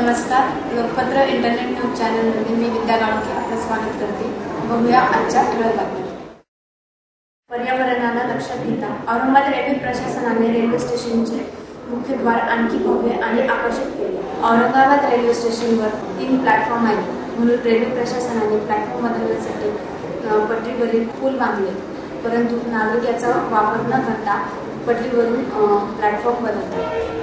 नमस्कार. लोकपत्र internet news चॅनलमध्ये मी विद्या गाडगे आपलं स्वागत करते. बघूया आजच्या ठळक बातम्या. पर्यावरणाला लक्षात घेता औरंगाबाद रेल्वे प्रशासनाने रेल्वे स्टेशनचे मुख्यद्वार आणखी भव्य आणि आकर्षक केले. औरंगाबाद रेल्वे स्टेशनवर 3 प्लॅटफॉर्म आहेत, म्हणून रेल्वे प्रशासनाने प्लॅटफॉर्म बदलण्यासाठी पटरीवरील पूल बांधले, परंतु नागरिक याचा वापर न करता पटरीवरून प्लॅटफॉर्म बदलतात.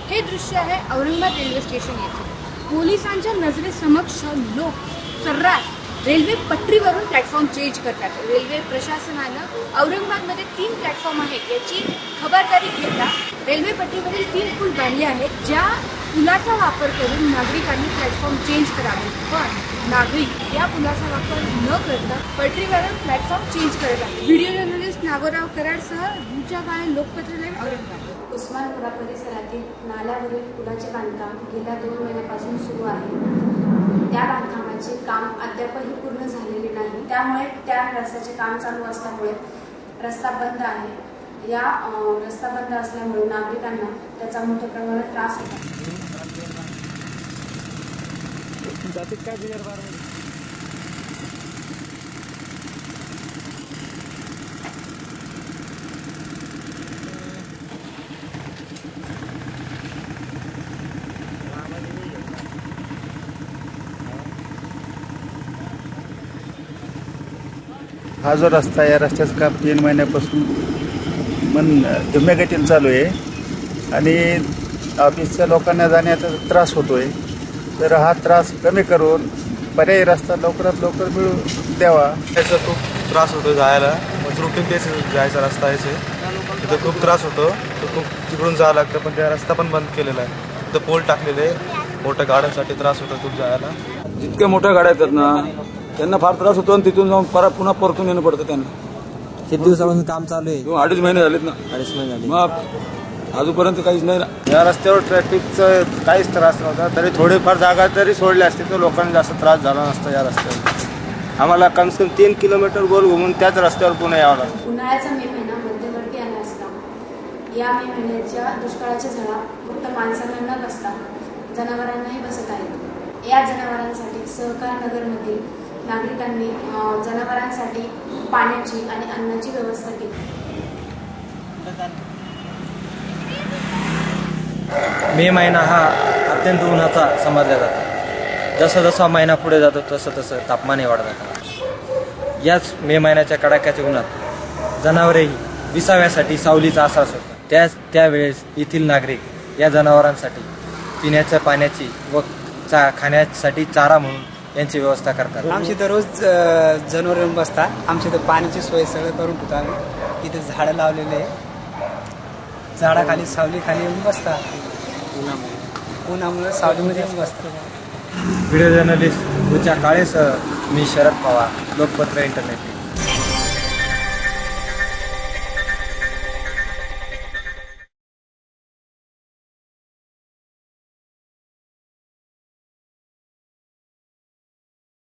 हे दृश्य आहे औरंगाबाद रेल्वे स्टेशन येथे. पोलिसांच्या नजरेसमक्ष लोक सर्रास रेल्वे पटरीवरून प्लॅटफॉर्म चेंज करतात. रेल्वे प्रशासनानं औरंगाबादमध्ये 3 प्लॅटफॉर्म आहेत याची खबरदारी घेता रेल्वे पटरीवरील 3 पूल बांधले आहेत, ज्या पुलाचा वापर करून नागरिकांनी प्लॅटफॉर्म चेंज करावे, पण नागरिक या पुलाचा वापर न करता पटरीवरून प्लॅटफॉर्म चेंज करतात. व्हिडिओ जर्नलिस्ट नागोराव कराडसह रुचा काळे, लोकपत्र लाईव्ह, औरंगाबाद. उस्मानपुरा परिसरातील नाल्यावरील पुलाचे बांधकाम गेल्या 2 महिन्यापासून सुरू आहे. त्या बांधकामाचे काम अद्यापही पूर्ण झालेले नाही, त्यामुळे त्या रस्त्याचे काम चालू असल्यामुळे रस्ता बंद आहे. या रस्ता बंद असल्यामुळे नागरिकांना त्याचा मोठ्या प्रमाणात त्रास होतो. हा जो रस्ता आहे, या रस्त्याचं काम 3 महिन्यापासून धुम्यागतीने चालू आहे आणि ऑफिसच्या लोकांना जाण्याचा त्रास होतो आहे. तर हा त्रास कमी करून पर्यायी रस्ता लवकरात लवकर मिळू द्यावा. त्याचा खूप त्रास होतो जायला, रुटीन तेच जायचा रस्ता आहे, तिथं खूप त्रास होतो. तर खूप तिकडून जावं लागतं, पण त्या रस्ता पण बंद केलेला आहे. तिथं पोल टाकलेले आहे, मोठ्या गाड्यांसाठी त्रास होतो खूप जायला. जितक्या मोठ्या गाड्या येतात ना त्यांना फार त्रास होतो आणि तिथून जाऊन पुन्हा परतून येणं पडतं त्यांना. किती दिवसापासून काम चालू आहे? 2-2.5 महिने झालेत ना. 2.5 महिने झाले. मग अजूनपर्यंत काहीच नाही ना. या रस्त्यावर ट्रॅफिकचं काहीच त्रास नव्हता, तरी थोडीफार जागा जरी सोडली असती तर लोकांना जास्त त्रास झाला नसता. या रस्त्यावर आम्हाला कमीत कमी 3 किलोमीटर गोल घुमून त्याच रस्त्यावर पुन्हा यावं लागतं. उन्हाळ्याचा मे महिना मध्यवर्ती आला असता. या मे महिन्याच्या दुष्काळाच्या झळा फक्त माणसांना न बसता जनावरांनाही बसत आहेत. या जनावरांसाठी सहकार नगरमधील नागरिकांनी जनावरांसाठी पाण्याची आणि अन्नाची व्यवस्था केली. मे महिना हा अत्यंत उन्हाचा समजला जातो. जसं जसा महिना पुढे जातो तसं तसं तापमानही वाढत जातं. याच मे महिन्याच्या कडाक्याच्या उन्हात जनावरेही विसाव्यासाठी सावलीचा आसरा सोडतात. त्यावेळेस येथील नागरिक या जनावरांसाठी पिण्याच्या पाण्याची व खाण्यासाठी चारा म्हणून यांची व्यवस्था करतात. आमची तर रोज जनावर येऊन बसतात. आमची तर पाण्याची सोय सगळं करून ठेवतो आम्ही. इथे झाडं लावलेले आहे, झाडाखाली सावलीखाली येऊन बसतात. उन्हामुळे सावलीमध्ये येऊन बसतात. व्हिडिओ जर्नलिस्ट रुचा काळेसह मी शरद पवार, लोकपत्र इंटरनेट.